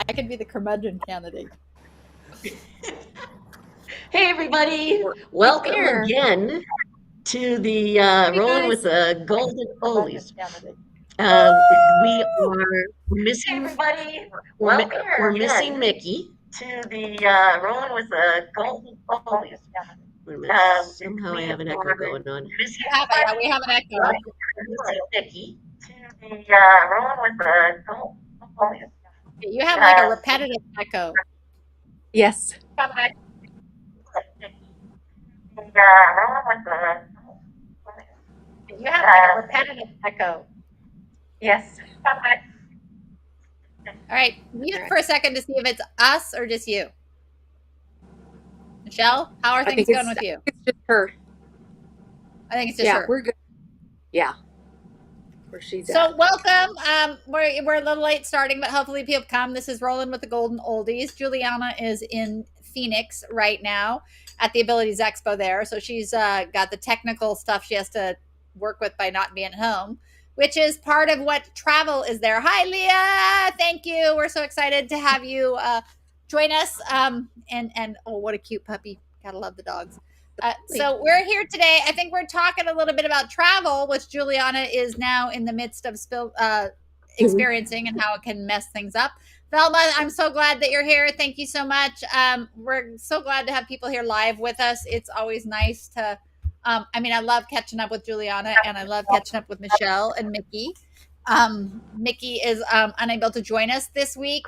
I could be the curmudgeon candidate. Hey, everybody. Welcome again to the Rollin with the Golden Oldies. We are missing Everybody, we're missing Mickie. to the Rolling with the Golden Oldies. Wait a minute. Somehow I have an echo going on. We have an echo. Missing Mickie to the Rolling with the Golden Oldies. You have like a repetitive echo. Yes. Rolling with the You have like a repetitive echo. Yes. All right, mute for a second to see if it's us or just you. Michelle, how are things going with you? It's just her. I think it's just her. We're good. Yeah. Where she's So at. welcome. We're a little late starting, but hopefully people come. This is Rollin with the Golden Oldies. Juliana is in Phoenix right now at the Abilities Expo there. So she's got the technical stuff she has to work with by not being home, which is part of what travel is there. Hi, Leah. Thank you. We're so excited to have you join us. And oh, what a cute puppy. Gotta love the dogs. So we're here today. I think we're talking a little bit about travel, which Juliana is now in the midst of experiencing and how it can mess things up. Velma, I'm so glad that you're here. Thank you so much. We're so glad to have people here live with us. It's always nice to, I love catching up with Juliana and I love catching up with Michelle and Mickie. Mickie is unable to join us this week.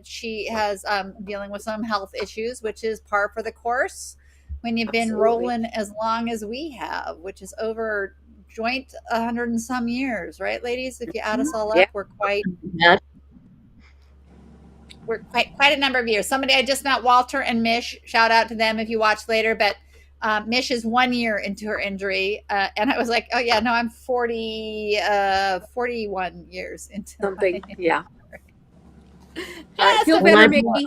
She has dealing with some health issues, which is par for the course when you've been rolling as long as we have, which is over joint 100 and some years, right, ladies? If you add us all up, we're quite a number of years. Somebody I just met, Walter and Mish, shout out to them if you watch later, but Mish is 1 year into her injury, and I was like, oh yeah, no, I'm 41 years into something. Yeah. I feel better, Mickie.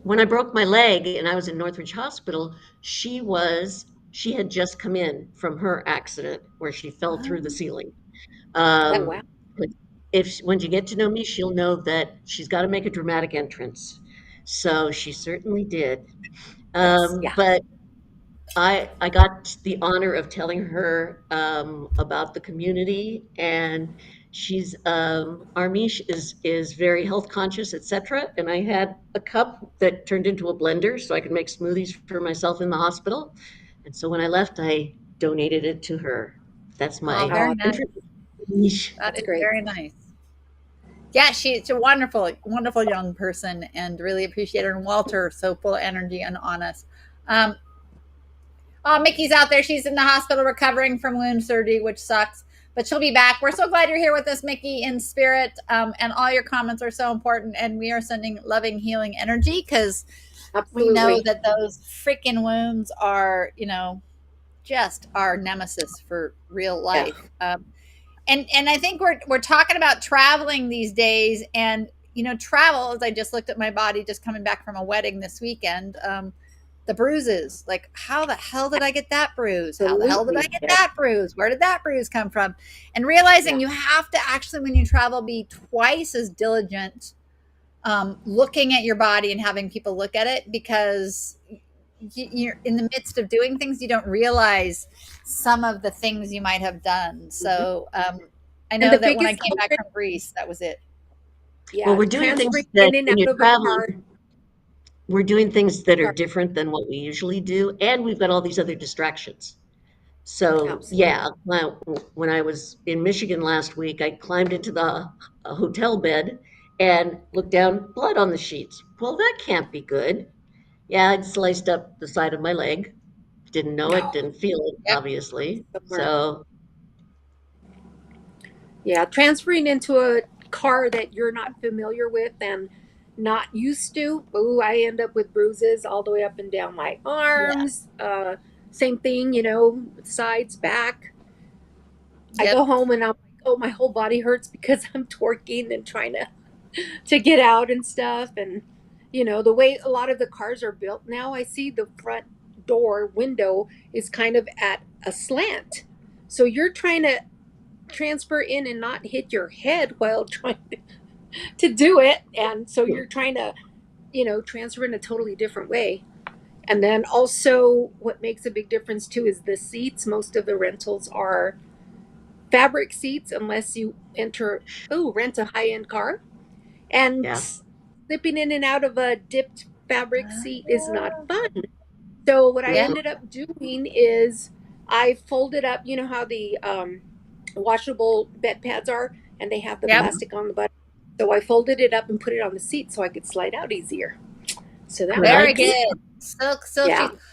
When I broke my leg and I was in Northridge Hospital, she had just come in from her accident where she fell through the ceiling. Wow. When you get to know me, she'll know that she's got to make a dramatic entrance. So she certainly did. But I got the honor of telling her about the community, and she's Armish is very health conscious, etc. And I had a cup that turned into a blender so I could make smoothies for myself in the hospital. And so when I left, I donated it to her. That's my nice. That's great. Very nice. Yeah, she's a wonderful, wonderful young person, and really appreciate her. And Walter, so full of energy and honest. Mickie's out there. She's in the hospital recovering from wound surgery, which sucks, but she'll be back. We're so glad you're here with us, Mickie, in spirit. And all your comments are so important. And we are sending loving, healing energy because we know that those freaking wounds are, just our nemesis for real life. Yeah. And I think we're talking about traveling these days, and travel. As I just looked at my body, just coming back from a wedding this weekend. The bruises, like, how the hell did I get that bruise? How the hell did I get that bruise? Where did that bruise come from? And realizing you have to actually, when you travel, be twice as diligent looking at your body and having people look at it, because you're in the midst of doing things, you don't realize some of the things you might have done. So I know that when I came back from Greece, that was it. Yeah, well, we're doing things that when you're traveling, we're doing things that are different than what we usually do, and we've got all these other distractions. So yeah, when I was in Michigan last week, I climbed into the hotel bed and looked down, blood on the sheets. Well, that can't be good. Yeah, I'd sliced up the side of my leg. Didn't know it, didn't feel it, obviously. So yeah, transferring into a car that you're not familiar with and not used to. Oh, I end up with bruises all the way up and down my arms. Yeah. Same thing, sides, back. Yep. I go home and I'm like, oh, my whole body hurts because I'm twerking and trying to get out and stuff. And, the way a lot of the cars are built now, I see the front door window is kind of at a slant. So you're trying to transfer in and not hit your head while trying to to do it, and so you're trying to, transfer in a totally different way. And then also, what makes a big difference too is the seats. Most of the rentals are fabric seats, unless you rent a high end car. And Yeah. slipping in and out of a dipped fabric seat is not fun. So what I Yeah. ended up doing is I folded up. You know how the washable bed pads are, and they have the Yep. plastic on the bottom. So I folded it up and put it on the seat so I could slide out easier. So that Very works. good. Silk Yeah. sheets.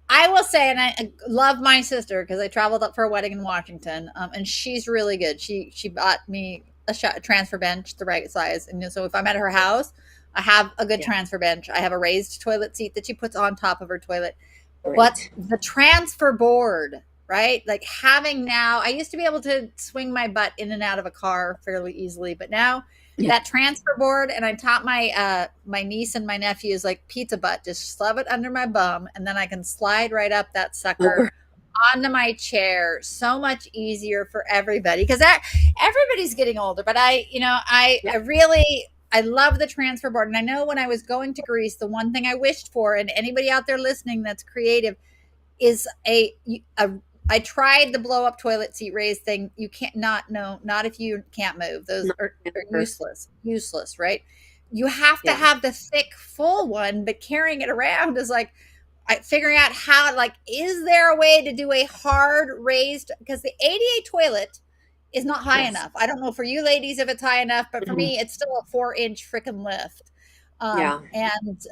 I will say, and I love my sister because I traveled up for a wedding in Washington, and she's really good. She bought me a transfer bench the right size, and so if I'm at her house, I have a good Yeah. transfer bench. I have a raised toilet seat that she puts on top of her toilet. Right. But the transfer board, right? Like having now, I used to be able to swing my butt in and out of a car fairly easily, but now that transfer board, and I taught my my niece and my nephews like pizza butt, just shove it under my bum, and then I can slide right up that sucker onto my chair. So much easier for everybody because everybody's getting older. But I really I love the transfer board. And I know when I was going to Greece, the one thing I wished for, and anybody out there listening that's creative, is I tried the blow up toilet seat raise thing. You can't not if you can't move. Those are useless, right? You have to have the thick full one, but carrying it around is like figuring out how, like, is there a way to do a hard raised, because the ADA toilet is not high enough. I don't know for you ladies if it's high enough, but for me, it's still a 4-inch freaking lift. And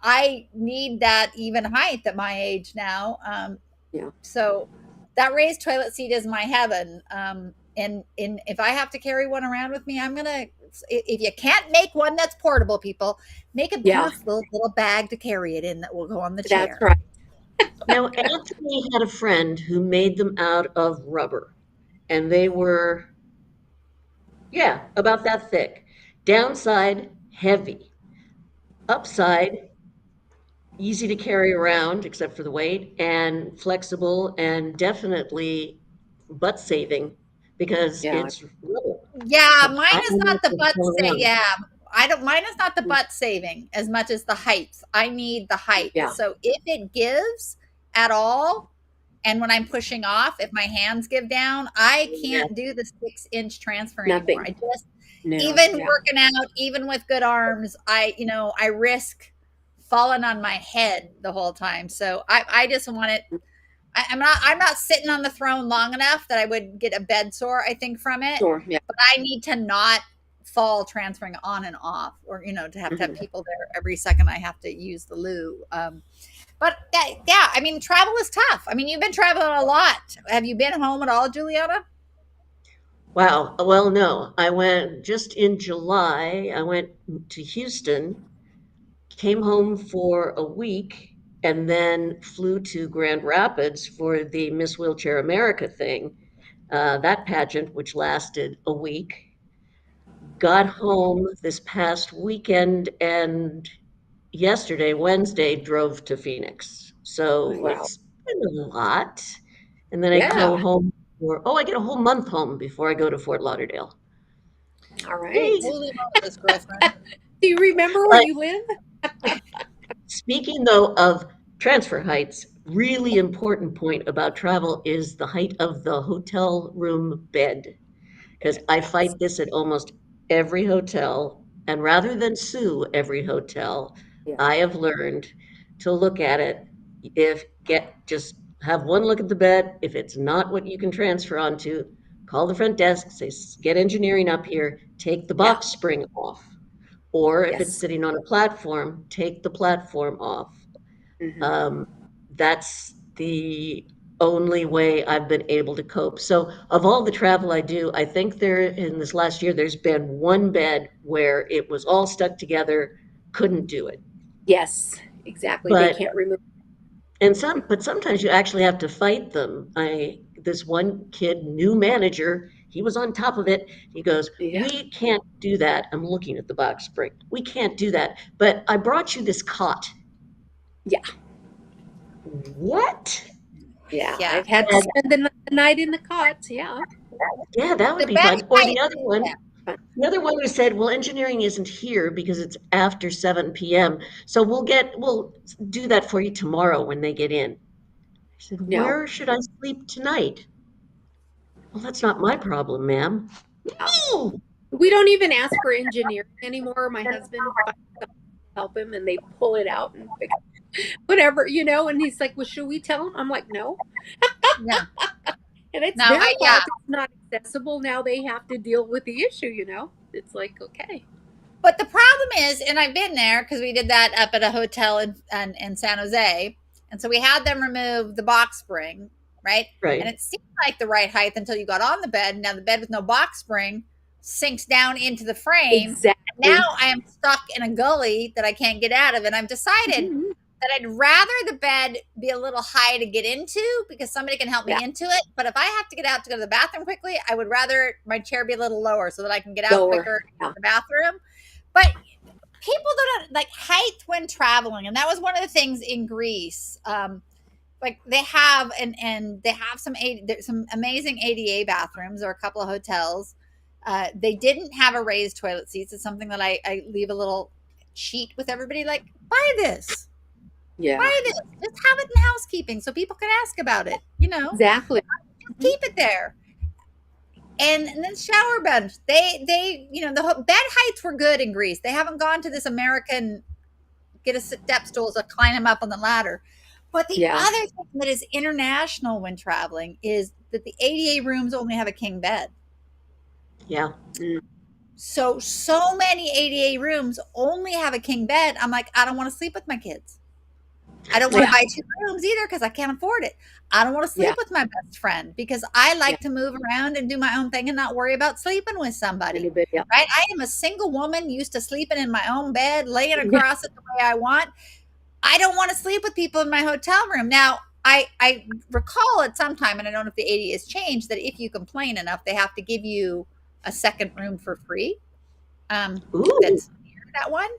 I need that even height at my age now. So that raised toilet seat is my heaven. And if I have to carry one around with me, if you can't make one that's portable, people, make a beautiful little bag to carry it in that will go on the chair. That's right. Now, Anthony had a friend who made them out of rubber, and they were, about that thick. Downside, heavy. Upside, easy to carry around, except for the weight, and flexible, and definitely butt saving because it's rubber. Yeah, So mine I is don't not know the what's butt going say. on. Yeah, mine is not the butt saving as much as the height. I need the height. So if it gives at all, and when I'm pushing off, if my hands give down, I can't do the 6-inch transfer anymore. I just even working out, even with good arms, I risk falling on my head the whole time. So I just want it. I'm not sitting on the throne long enough that I would get a bed sore, I think, from it. But I need to not fall transferring on and off, or to have people there every second I have to use the loo. But I mean, travel is tough. I mean, you've been traveling a lot. Have you been home at all, Juliana? Wow. Well, no, I went just in July. I went to Houston, came home for a week, and then flew to Grand Rapids for the Miss Wheelchair America thing, that pageant, which lasted a week. Got home this past weekend, and yesterday, Wednesday, drove to Phoenix. So it's been a lot. And then I go home I get a whole month home before I go to Fort Lauderdale. All right. Holy Moses, girlfriend. Do you remember where you live? Speaking though of transfer heights, really important point about travel is the height of the hotel room bed. Because I fight this at almost every hotel. And rather than sue every hotel, I have learned to look at it. Just have one look at the bed. If it's not what you can transfer onto, call the front desk, say, get engineering up here, take the box spring off. Or if it's sitting on a platform, take the platform off. That's the only way I've been able to cope. So of all the travel I do, I think in this last year, there's been one bed where it was all stuck together, couldn't do it. Yes, exactly. They can't remove. But sometimes you actually have to fight them. This one kid, new manager, he was on top of it. He goes, we can't do that. I'm looking at the box spring. We can't do that. But I brought you this cot. Yeah. What? Yeah. I've had to spend the night in the cot. Yeah. Yeah, that would be fun. Or the other one, the other one who said, well, engineering isn't here because it's after 7 p.m. So we'll do that for you tomorrow when they get in. I said, No. where should I sleep tonight? Well, that's not my problem, ma'am. No. We don't even ask for engineering anymore. My husband finds someone to help him, and they pull it out and fix whatever, and he's like, well, should we tell him? I'm like, no. Yeah. And it's No, their I- fault. yeah. It's not accessible. Now they have to deal with the issue, It's like, okay. But the problem is, and I've been there because we did that up at a hotel in San Jose. And so we had them remove the box spring, right? Right. And it seemed like the right height until you got on the bed. Now the bed with no box spring sinks down into the frame. Exactly. And now I am stuck in a gully that I can't get out of. And I've decided that I'd rather the bed be a little high to get into because somebody can help me into it. But if I have to get out to go to the bathroom quickly, I would rather my chair be a little lower so that I can get out quicker to the bathroom. But people don't like height when traveling, and that was one of the things in Greece. Like they have and they have some amazing ADA bathrooms or a couple of hotels. They didn't have a raised toilet seats. It's something that I leave a little sheet with everybody. Like, buy this. Yeah. Buy this. Just have it in housekeeping so people can ask about it. Exactly. Just keep it there. And then shower beds. They the bed heights were good in Greece. They haven't gone to this American get a step stool to climb them up on the ladder. But the other thing that is international when traveling is that the ADA rooms only have a king bed. Yeah. So many ADA rooms only have a king bed. I'm like, I don't want to sleep with my kids. I don't want to buy 2 rooms either because I can't afford it. I don't want to sleep with my best friend because I like to move around and do my own thing and not worry about sleeping with somebody. Right? I am a single woman used to sleeping in my own bed, laying across it the way I want. I don't want to sleep with people in my hotel room. Now, I recall at some time, and I don't know if the ADA has changed, that if you complain enough, they have to give you a second room for free. That's near that one.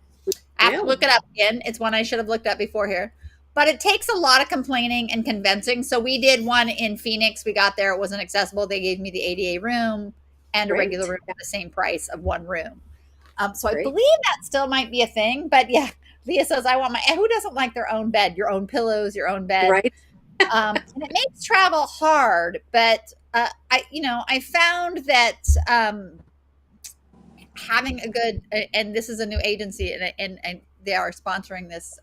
I have to look it up again. It's one I should have looked up before here. But it takes a lot of complaining and convincing. So we did one in Phoenix. We got there. It wasn't accessible. They gave me the ADA room and a regular room at the same price of one room. So I believe that still might be a thing. But yeah, Leah says, I want who doesn't like their own bed, your own pillows, your own bed? Right. And it makes travel hard. But I found that having a good, and this is a new agency and they are sponsoring this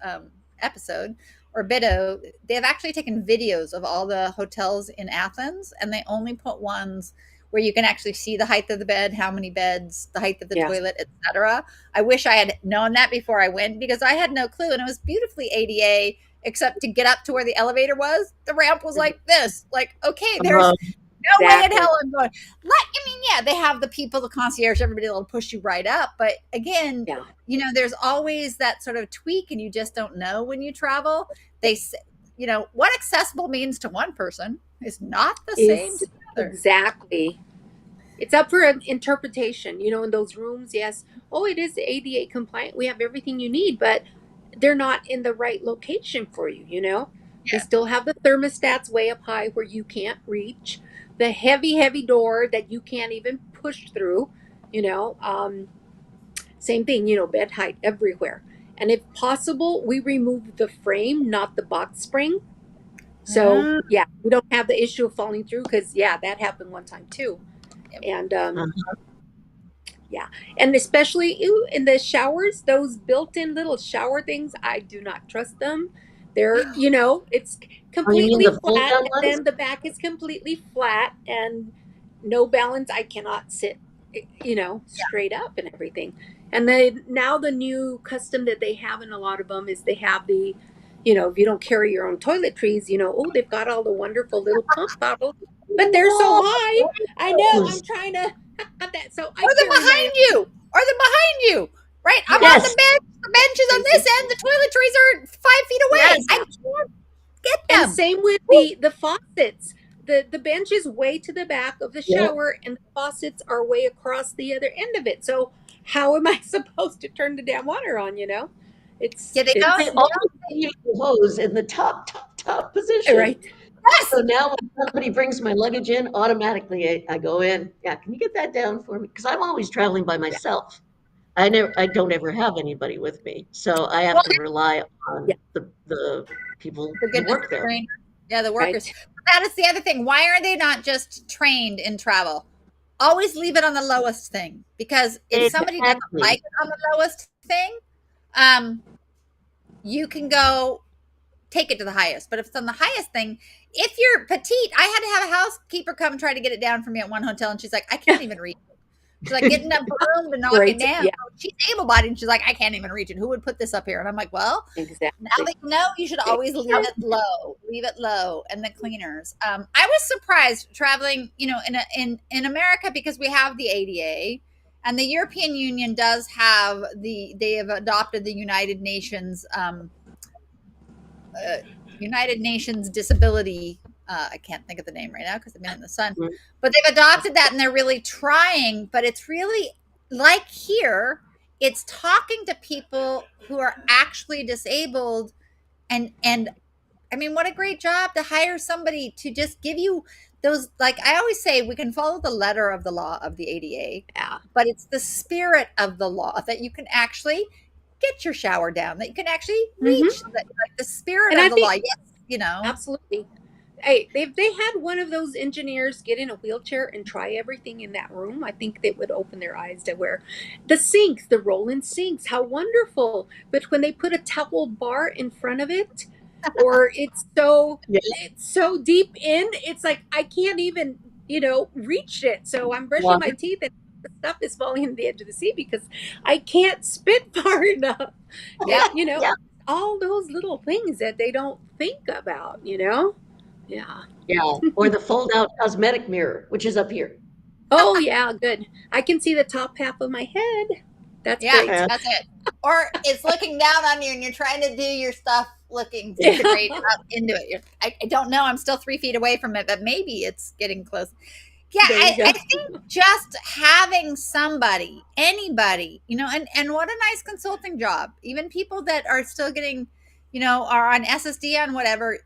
episode, Orbido, they have actually taken videos of all the hotels in Athens, and they only put ones where you can actually see the height of the bed, how many beds, the height of the toilet, etc. I wish I had known that before I went because I had no clue, and it was beautifully ADA, except to get up to where the elevator was, the ramp was like this. Like, okay, there's no way in hell I'm going. They have the people, the concierge, everybody that'll push you right up. But again, there's always that sort of tweak, and you just don't know when you travel. They say, what accessible means to one person is not the same to the other. Exactly. It's up for interpretation, in those rooms. Yes. Oh, it is ADA compliant. We have everything you need, but they're not in the right location for you, They still have the thermostats way up high where you can't reach. The heavy door that you can't even push through, same thing, bed height everywhere. And if possible, we remove the frame, not the box spring. So we don't have the issue of falling through because that happened one time too. And and especially in the showers, those built-in little shower things, I do not trust them. They're, it's completely flat, and then the back is completely flat and no balance. I cannot sit, straight up and everything. And then now the new custom that they have in a lot of them is they have the, if you don't carry your own toiletries, they've got all the wonderful little pump bottles, but they're so high. I know, I'm trying to have that. So or they're behind you. Right? I'm on the bench. The bench is on this end. The toiletries are 5 feet away. Yes. I can't get them. And same with the faucets. The bench is way to the back of the shower, and the faucets are way across the other end of it. So how am I supposed to turn the damn water on? It's they always leave the hose in the top position. Right. Yes. So now when somebody brings my luggage in, automatically I go in. Yeah, can you get that down for me? Because I'm always traveling by myself. I don't ever have anybody with me, so I have Well, to rely Yeah. on the people the who goodness work of there. trainers. Yeah, the workers. Right. That is the other thing. Why are they not just trained in travel? Always leave it on the lowest thing, because if somebody doesn't like Exactly. it on the lowest thing, um, you can go take it to the highest. But if it's on the highest thing, if you're petite, I had to have a housekeeper come try to get it down for me at one hotel, and she's like, I can't even reach it. She's like getting up a room to knock it Great. down. Yeah, She's able-bodied, and she's like, I can't even reach it. Who would put this up here? And I'm like, well, now exactly. that you know, you should always leave Yeah. it low. Leave it low. And the cleaners. I was surprised traveling, in America, because we have the ADA, and the European Union does have they have adopted the United Nations disability. I can't think of the name right now because I've been in the sun, Mm. but they've adopted that, and they're really trying. But it's really like here, it's talking to people who are actually disabled, and I mean, what a great job to hire somebody to just give you those. Like I always say, we can follow the letter of the law of the ADA, Yeah. but it's the spirit of the law that you can actually get your shower down, that you can actually reach, like the spirit And of I the law. think Yes. absolutely. Hey, if they had one of those engineers get in a wheelchair and try everything in that room, I think they would open their eyes to where the sinks, the Rollin sinks, how wonderful. But when they put a towel bar in front of it, or Yeah. it's so deep in, it's like I can't even, reach it. So I'm brushing my Water. teeth and the stuff is falling in the edge of the sea because I can't spit far enough. Yeah. Yeah. All those little things that they don't think about. Yeah. Yeah. Or the fold out cosmetic mirror, which is up here. Oh, yeah, good. I can see the top half of my head. That's Yeah, great. that's it. Or it's looking down on you and you're trying to do your stuff looking Yeah. straight up into it. I don't know. I'm still 3 feet away from it, but maybe it's getting close. Yeah, There you I go. think just having somebody, anybody, and what a nice consulting job. Even people that are still getting, are on SSD on whatever,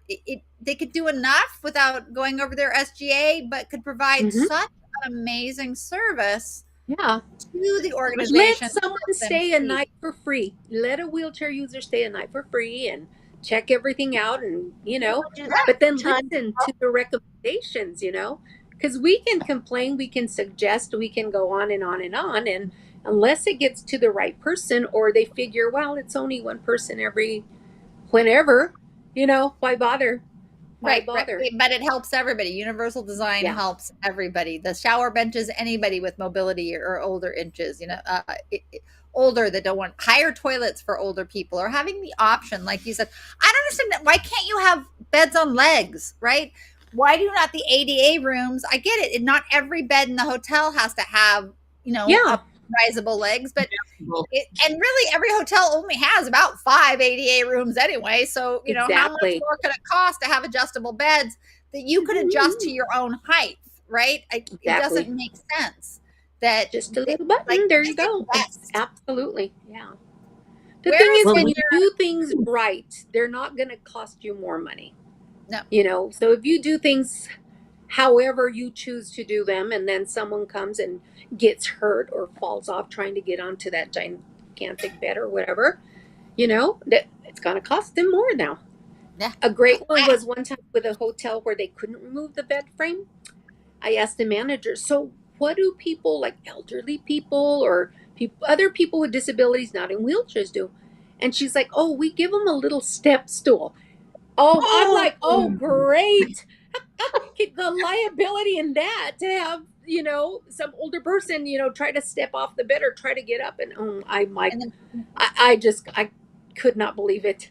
they could do enough without going over their SGA, but could provide Mhm. such an amazing service Yeah. to the Let organization. someone stay a night for free. Let a wheelchair user stay a night for free and check everything out Do that but then time. listen to the recommendations. Because we can complain, we can suggest, we can go on and on and on. And unless it gets to the right person or they figure, well, it's only one person every whenever, why bother? Why Right, bother? but it helps everybody. Universal design Yeah. helps everybody. The shower benches, anybody with mobility or older inches, older that don't want higher toilets for older people, or having the option, like you said. I don't understand that. Why can't you have beds on legs, right? Why do not the ADA rooms? I get it. Not every bed in the hotel has to have, Yeah. risable legs, but Well, and really every hotel only has about 5 ADA rooms anyway. So, how much Exactly. more could it cost to have adjustable beds that you could adjust to your own height, right? It Exactly. doesn't make sense that Just a little button. like There you just go. invest. Absolutely. Yeah. The thing Where is is, well, when it you here? do things right, they're not going to cost you more money. No. So if you do things however you choose to do them, and then someone comes and gets hurt or falls off trying to get onto that gigantic bed or whatever, that it's going to cost them more now. Yeah. A great one was one time with a hotel where they couldn't remove the bed frame. I asked the manager, so what do people like elderly people or other people with disabilities not in wheelchairs do? And she's like, oh, we give them a little step stool. Oh, I'm like, oh, great. The liability in that to have, some older person, try to step off the bed or try to get up. And I'm like, And then I could not believe it.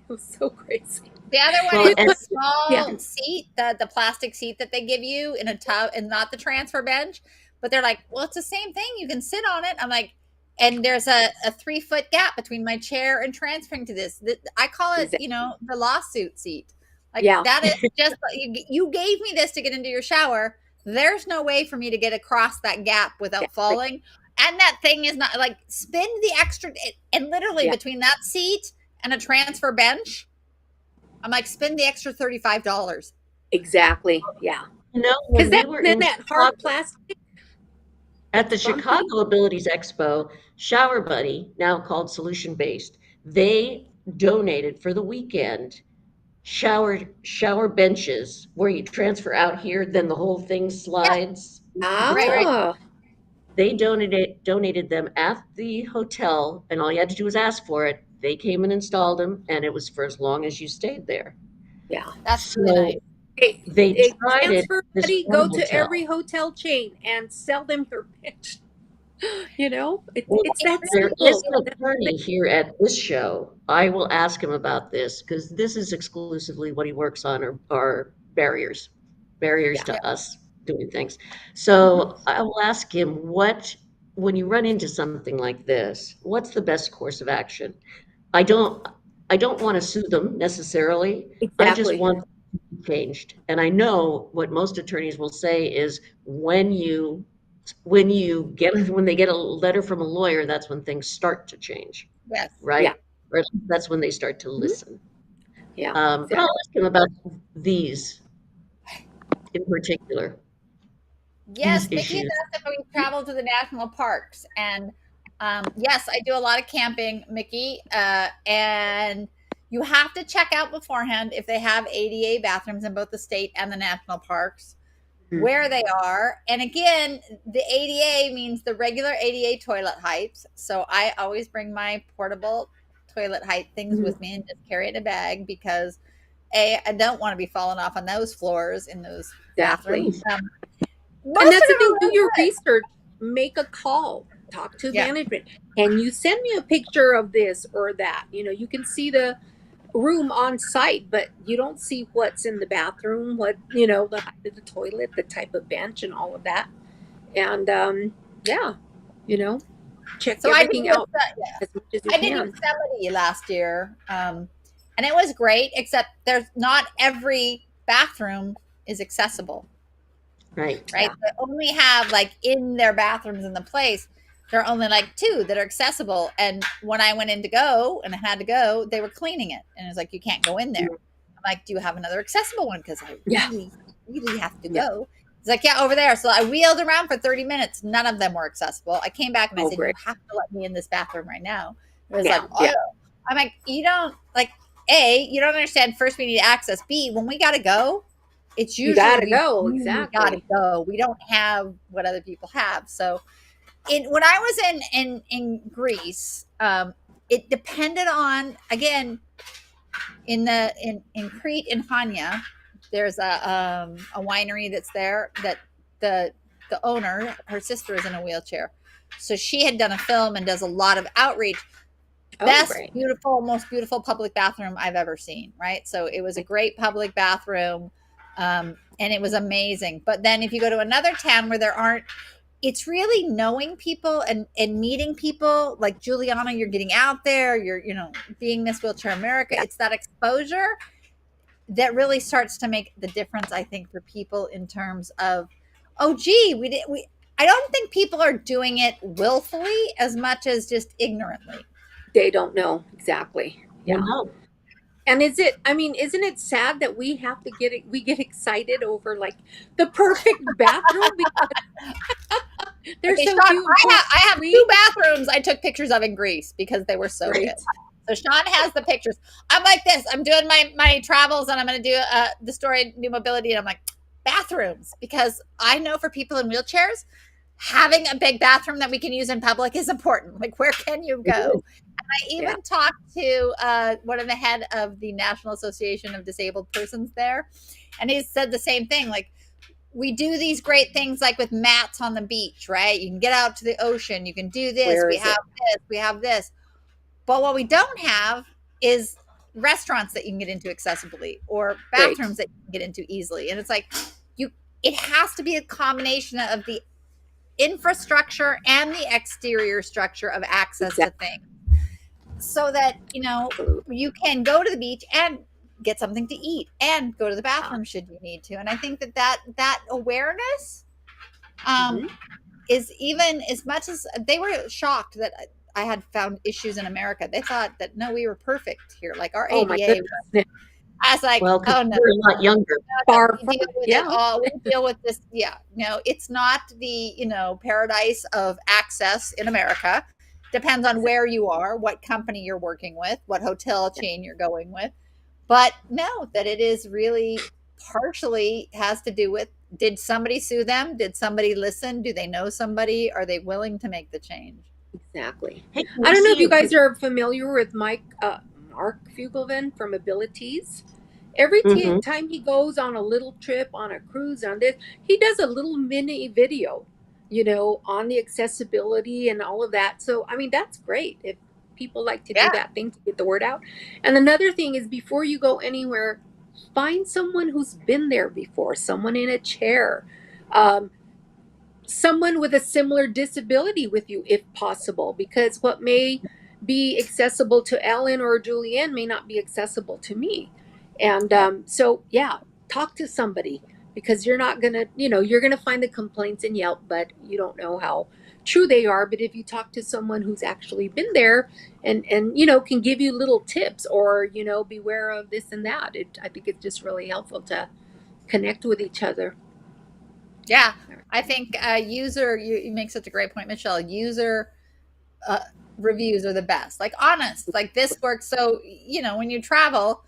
It was so crazy. the other one well, is the and Yeah. small seat, the plastic seat that they give you in a tub, and not the transfer bench. But they're like, well, it's the same thing. You can sit on it. I'm like, and there's a 3 foot gap between my chair and transferring to this. I call it, Exactly. the lawsuit seat. Like Yeah. that is just you gave me this to get into your shower. There's no way for me to get across that gap without Exactly. falling. And that thing is not like spend the extra, and literally Yeah. between that seat and a transfer bench, I'm like, spend the extra $35. Exactly. Yeah. When Because we that were then in that hard Chicago, plastic at the that's bumpy. Chicago Abilities Expo, Shower Buddy, now called Solution Based, they donated for the weekend shower benches where you transfer out here, then the whole thing Yeah. slides into the Right. tub. Right. Oh, They donated them at the hotel, and all you had to do was ask for it. They came and installed them, and it was for as long as you stayed there. yeah. That's really So nice. they tried it Transfer this buddy, one go to hotel. every hotel chain and sell them your pitch. Well, It's It that there really is simple. is. an attorney here at this show. I will ask him about this because this is exclusively what he works on are barriers Yeah. Yeah. to us doing things. Mhm. So I will ask him when you run into something like this, what's the best course of action? I don't, I don't want to sue them necessarily. I just Exactly. want them to be changed. And I know what most attorneys will say is when they get a letter from a lawyer, that's when things start to change, Yes. Yeah. right? Or at least that's when they start to Mhm. listen. Yeah. But I'll Exactly. ask him about these in particular, these Yes, Mickey and issues. I we travel to the national parks, and yes, I do a lot of camping, Mickey. And you have to check out beforehand if they have ADA bathrooms in both the state and the national parks, Mhm. where they are. And again, the ADA means the regular ADA toilet heights. So I always bring my portable toilet height things Mhm. with me and just carry it in a bag because I don't want to be falling off on those floors in those Exactly. bathrooms. And Most of that's the them are thing, do really your good. research, make a call, talk to Yeah. management. Can you send me a picture of this or that? You can see the room on site, but you don't see what's in the bathroom, the height of the toilet, the type of bench, and all of that. And yeah, you know, check So I did everything out as much as you I did can. Yosemite last year, and it was great. Except there's not every bathroom is accessible, Right. right? Yeah. They only have like in their bathrooms in the place. There are only like two that are accessible. And when I went in to go and I had to go, they were cleaning it, and it was like you can't go in there. I'm like, do you have another accessible one? Because I Yeah. really have to Yeah. go. He's like, yeah, over there. So I wheeled around for 30 minutes. None of them were accessible. I came back and I Oh, said, you great. have to let me in this bathroom right now. It was like, Yeah. oh, Yeah. I'm like, you don't like A, you don't understand. First, we need access. B, when we gotta go, it's You usually gotta we go. really gotta Exactly. go. We don't have what other people have. So when I was in Greece, it depended on again in Crete in Hania, there's a winery that's there that the the owner, her sister is in a wheelchair. So she had done a film and does a lot of outreach. Oh, Best great. beautiful, most beautiful public bathroom I've ever seen, right? So it was a great public bathroom. And it was amazing. But then if you go to another town where there aren't, it's really knowing people and meeting people like Juliana, you're getting out there, you're, being Miss Wheelchair America. Yeah. It's that exposure that really starts to make the difference, I think, for people in terms of, oh, gee, I don't think people are doing it willfully as much as just ignorantly. They don't know exactly. Well, Yeah. no. And isn't it sad that we get excited over like the perfect bathroom because they're Okay, so Sean, few and far I have between? two bathrooms I took pictures of in Greece because they were so good. Right. So Sean has the pictures. I'm like this. I'm doing my travels, and I'm going to do the story New Mobility, and I'm like bathrooms because I know for people in wheelchairs, having a big bathroom that we can use in public is important. Like, where can you It go? is. And I Yeah. even talked to one of the head of the National Association of Disabled Persons there, and he said the same thing. Like, we do these great things like with mats on the beach, right? You can get out to the ocean. You can do this. Where We is it? have this. We have this. But what we don't have is restaurants that you can get into accessibly or Great. bathrooms that you can get into easily. And it's like it has to be a combination of the infrastructure and the exterior structure of access to Exactly. things so that, you can go to the beach and get something to eat and go to the bathroom should you need to. And I think that awareness Mhm. is even as much as they were shocked that I had found issues in America. They thought that no, we were perfect here. Like our Oh my ADA, goodness. I was like, Well, because oh no, we're a lot younger. Far we from deal with it yeah, all. We deal with this. Yeah, no, it's not the paradise of access in America. Depends on where you are, what company you're working with, what hotel chain you're going with. But no, that it is really partially has to do with, did somebody sue them? Did somebody listen? Do they know somebody? Are they willing to make the change? exactly. Hey, can I we don't know see if you you? guys are familiar with Mark Fugelman from Abilities. Every Mhm. time he goes on a little trip, on a cruise, on this, he does a little mini video, on the accessibility and all of that. So, I mean, that's great if people like to do Yeah, that thing to get the word out. And another thing is before you go anywhere, find someone who's been there before, someone in a chair, um, someone with a similar disability with you if possible, because what may be accessible to Ellen or Julienne may not be accessible to me. And yeah, so yeah, talk to somebody, because you're not gonna, you're gonna find the complaints in Yelp, but you don't know how true they are. But if you talk to someone who's actually been there and can give you little tips, or beware of this and that, I think it's just really helpful to connect with each other. yeah. I think you make such a great point, Michelle. User uh, reviews are the best. Like honest, like this works. So when you travel,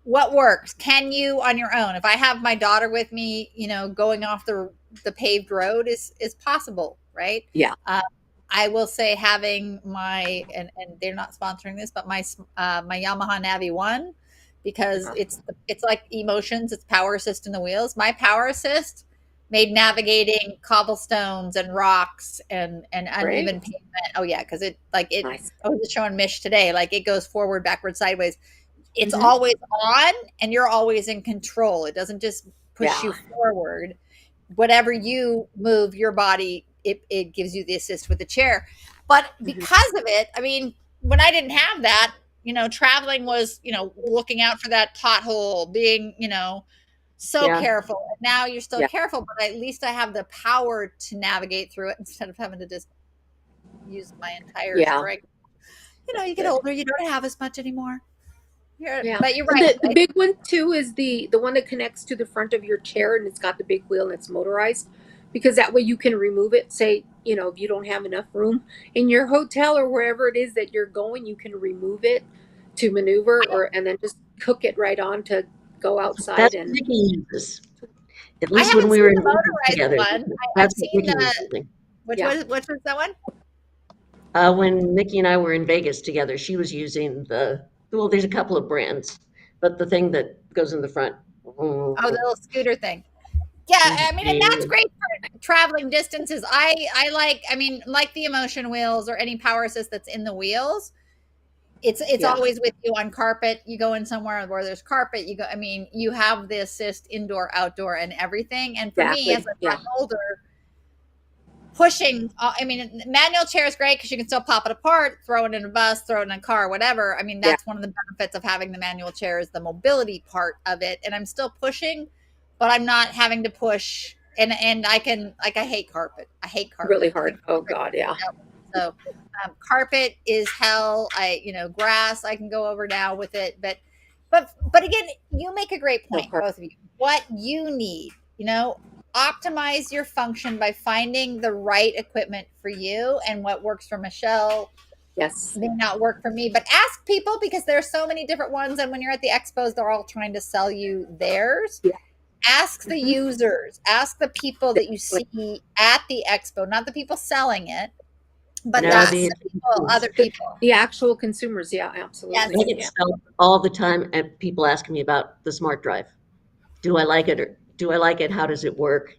what works? Can you on your own? If I have my daughter with me, going off the paved road is possible, right? Yeah. Uh, I will say having my and they're not sponsoring this, but my Yamaha Navi One, because it's like emotions. It's power assist in the wheels. My power assist made navigating cobblestones and rocks and Great. uneven pavement. Oh yeah, because it. Nice. I was just showing Mish today. Like it goes forward, backward, sideways. It's Hmm. always on, and you're always in control. It doesn't just push Yeah. you forward. Whatever you move your body, it gives you the assist with the chair. But Hmm. because of it, I mean, when I didn't have that, traveling was, looking out for that pothole, being, so Yeah. careful. And now you're still Yeah. careful, but at least I have the power to navigate through it instead of having to just use my entire Yeah. strength. That's You get good. older, you don't have as much anymore. Yeah. But you're And right. the big one too is the one that connects to the front of your chair, and it's got the big wheel and it's motorized, because that way you can remove it. Say, if you don't have enough room in your hotel or wherever it is that you're going, you can remove it to maneuver, or and then just hook it right on to go outside. That's what And Mickey uses. At I least when haven't we seen were in the Vegas motorized together, one. I've that's what seen Mickey the was using. yeah. which was that one? When Mickey and I were in Vegas together, she was using well, there's a couple of brands, but the thing that goes in the front. Oh, the little scooter thing. Yeah, I mean, and that's great for traveling distances. I mean, like the emotion wheels or any power assist that's in the wheels. It's Yeah. always with you on carpet. You go in somewhere where there's carpet. You go. I mean, you have the assist indoor, outdoor, and everything. And for me, as Exactly. I've Yeah. gotten older, pushing. I mean, manual chair is great because you can still pop it apart, throw it in a bus, throw it in a car, whatever. I mean, Yeah. that's one of the benefits of having the manual chair is the mobility part of it. And I'm still pushing, but I'm not having to push. And I can I hate carpet. I hate Really carpet. I hard. think Oh carpet. God. Yeah. So carpet is hell. Grass. I can go over now with it, but again, you make a great No point, carpet. both of you. What you need, optimize your function by finding the right equipment for you, and what works for Michelle Yes. may not work for me. But ask people, because there are so many different ones, and when you're at the expos, they're all trying to sell you theirs. Yeah. Ask the Hmm. users, ask the people that you Exactly. see at the expo, not the people selling it, but No, the Yes. the people, other people. The actual consumers. Yeah. Yes. I Absolutely. get Yeah. stuff all the time, and people asking me about the smart drive. Do I like it, or do I like it? How does it work?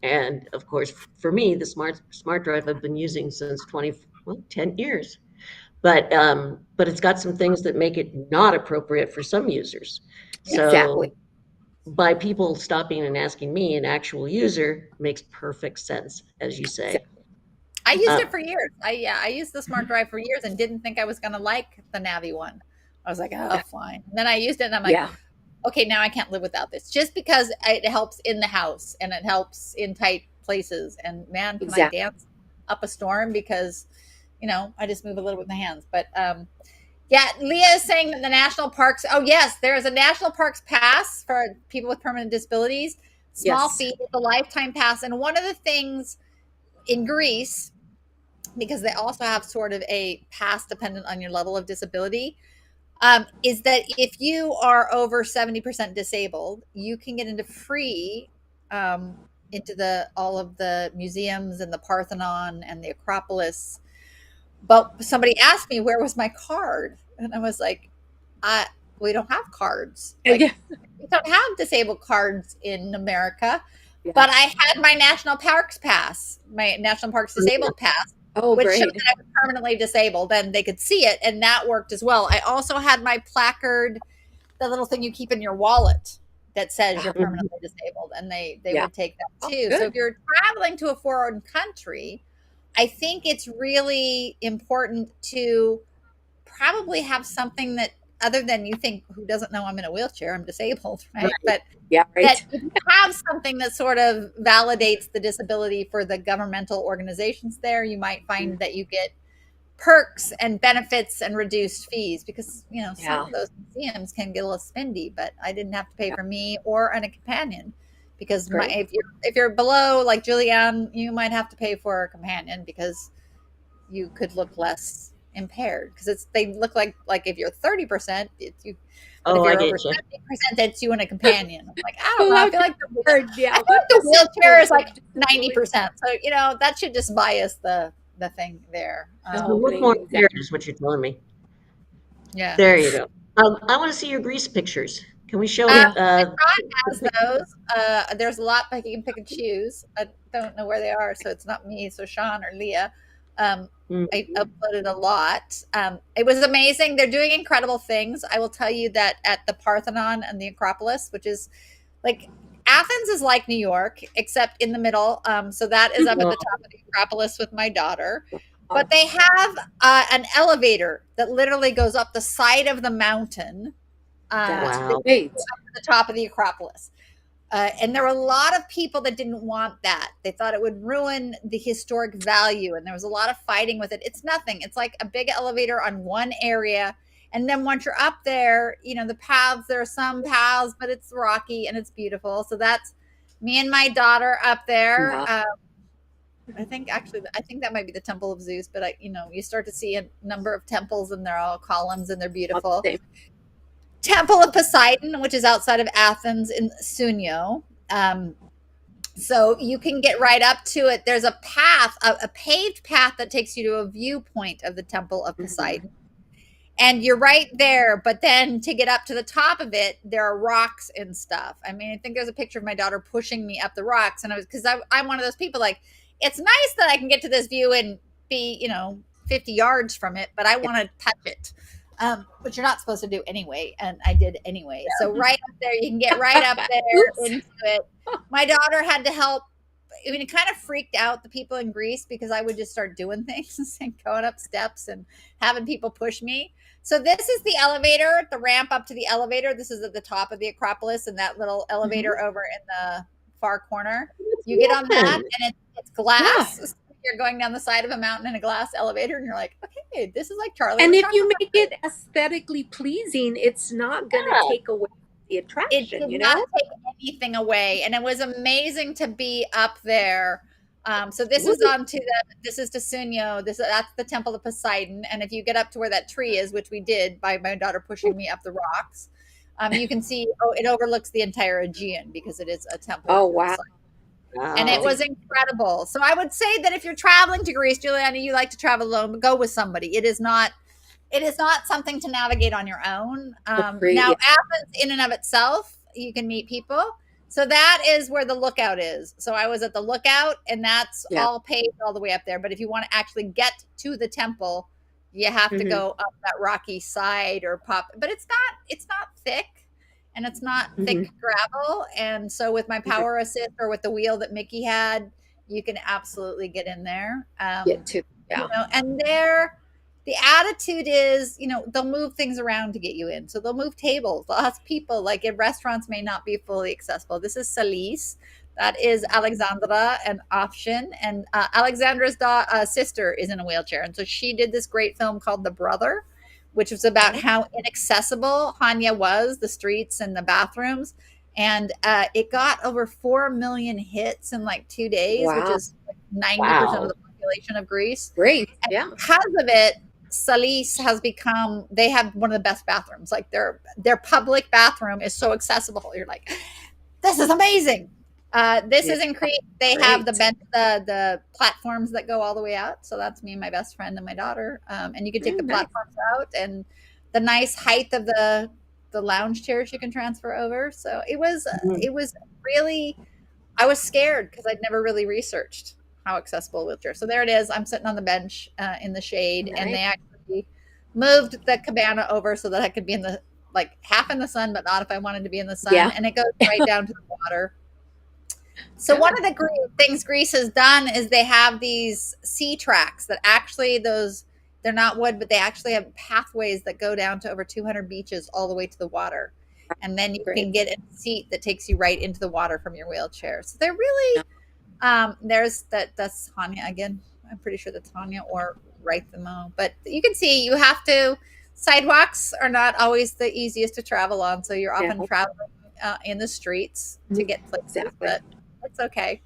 And of course, for me, the smart drive I've been using since 10 years. But it's got some things that make it not appropriate for some users. Yes. Exactly. So by people stopping and asking me, an actual user, makes perfect sense, as you say. Exactly. I used Uh, it for years. I used the smart drive for years and didn't think I was going to like the Navi one. I was like, oh, Yeah. fine. And then I used it and I'm like, Yeah. okay, now I can't live without this, just because it helps in the house and it helps in tight places. And man, can I Exactly. dance up a storm because, I just move a little with my hands. But Yeah, Leah is saying that the national parks. Oh yes, there is a national parks pass for people with permanent disabilities. Small Yes. fee, it's a lifetime pass, and one of the things in Greece, because they also have sort of a pass dependent on your level of disability, is that if you are over 70% disabled, you can get into free into the all of the museums and the Parthenon and the Acropolis. But somebody asked me where was my card, and I was like, I we don't have cards. Like Yeah. we don't have disabled cards in America. Yeah. But I had my national parks pass, my national parks disabled pass, Oh, which showed great. that I was permanently disabled, and they could see it, and that worked as well. I also had my placard, the little thing you keep in your wallet that says you're Yeah. permanently disabled, and they Yeah. would take that Oh, too. So if good. you're traveling to a foreign country, I think it's really important to probably have something that, other than you think, who doesn't know I'm in a wheelchair, I'm disabled, right? Right. But Yeah, that right. if you have something that sort of validates the disability for the governmental organizations there, you might find that you get perks and benefits and reduced fees, because some Yeah. of those museums can get a little spendy, but I didn't have to pay Yeah. for me or on a companion, because Great. if you're below, like Julianne, you might have to pay for a companion because you could look less impaired, because they look like if you're 30%, it's you, but if Oh, I you're over get you. 70%, it's you and a companion. I'm like, I don't Well, know, I I've feel like heard, I yeah, feel what like the wheelchair is like disability? 90%, so that should just bias the thing there. You look Totally, more exactly. impaired is what you're telling me. Yeah. There you go. I want to see your grease pictures. Can we show Um, the Sean has those. There's a lot, but you can pick and choose. I don't know where they are, so it's not me. So Sean or Leah. Mm, I uploaded a lot. It was amazing. They're doing incredible things. I will tell you that at the Parthenon and the Acropolis, which is like Athens is like New York, except in the middle. So that is up at oh, the top of the Acropolis with my daughter. Oh, But they have an elevator that literally goes up the side of the mountain that's to wow. great. the top of the Acropolis. And there were a lot of people that didn't want that. They thought it would ruin the historic value, and there was a lot of fighting with it. It's nothing. It's like a big elevator on one area. And then once you're up there, the paths, there are some paths, but it's rocky and it's beautiful. So that's me and my daughter up there. Yeah. I think that might be the Temple of Zeus, but you start to see a number of temples, and they're all columns and they're beautiful. Same. Temple of Poseidon, which is outside of Athens in Sunio. So you can get right up to it. There's a path, a paved path that takes you to a viewpoint of the Temple of Poseidon. And you're right there. But then to get up to the top of it, there are rocks and stuff. I mean, I think there's a picture of my daughter pushing me up the rocks. And because I'm one of those people, like, it's nice that I can get to this view and be, 50 yards from it, but I want to touch it. But you're not supposed to do anyway. And I did anyway. So right up there, you can get right up there into it. My daughter had to help. I mean, it kind of freaked out the people in Greece, because I would just start doing things and going up steps and having people push me. So this is the elevator, the ramp up to the elevator. This is at the top of the Acropolis, and that little elevator over in the far corner. You get on that, and it's glass. Yeah. You're going down the side of a mountain in a glass elevator, and you're like, okay, this is like Charlie. And if you make it aesthetically pleasing, it's not going to take away the attraction. It did not take anything away, and it was amazing to be up there. So this is this is to Sunio. That's the Temple of Poseidon. And if you get up to where that tree is, which we did by my daughter pushing me up the rocks, you can see it overlooks the entire Aegean, because it is a temple. Oh, wow. And it was incredible. So I would say that if you're traveling to Greece, Juliana, you like to travel alone, but go with somebody. It is not something to navigate on your own. Now, Athens in and of itself, you can meet people. So that is where the lookout is. So I was at the lookout, and that's all paved all the way up there. But if you want to actually get to the temple, you have to go up that rocky side or pop. But it's not thick, and it's not thick gravel. And so with my power assist or with the wheel that Mickie had, you can absolutely get in there. Get to, and the attitude is, they'll move things around to get you in. So they'll move tables. They'll ask people, like, if restaurants may not be fully accessible. This is Salis. That is Alexandra and Afshin. And Alexandra's sister is in a wheelchair. And so she did this great film called The Brother, which was about how inaccessible Hanya was, the streets and the bathrooms. And it got over 4 million hits in like 2 days, which Wow. is like 90% of the Wow. population of Greece. Great. And Yeah. because of it, Salis has become, they have one of the best bathrooms. Like their public bathroom is so accessible. You're like, this is amazing. This Yeah. is in Crete. They have the Great. the platforms that go all the way out. So that's me and my best friend and my daughter. And you can take the Nice. platforms out, and the nice height of the lounge chairs you can transfer over. So it was really, I was scared because I'd never really researched how accessible a wheelchair. So there it is. I'm sitting on the bench in the shade, and they Nice. actually moved the cabana over so that I could be in the, like, half in the sun, but not if I wanted to be in the sun. Yeah. And it goes right down to the water. So one of the great things Greece has done is they have these sea tracks that actually they're not wood, but they actually have pathways that go down to over 200 beaches all the way to the water. And then you can get a seat that takes you right into the water from your wheelchair. So they're really, there's that's Tanya again. I'm pretty sure that's Tanya or Right the Mo. But you can see sidewalks are not always the easiest to travel on. So you're often traveling in the streets to get places, but it's okay.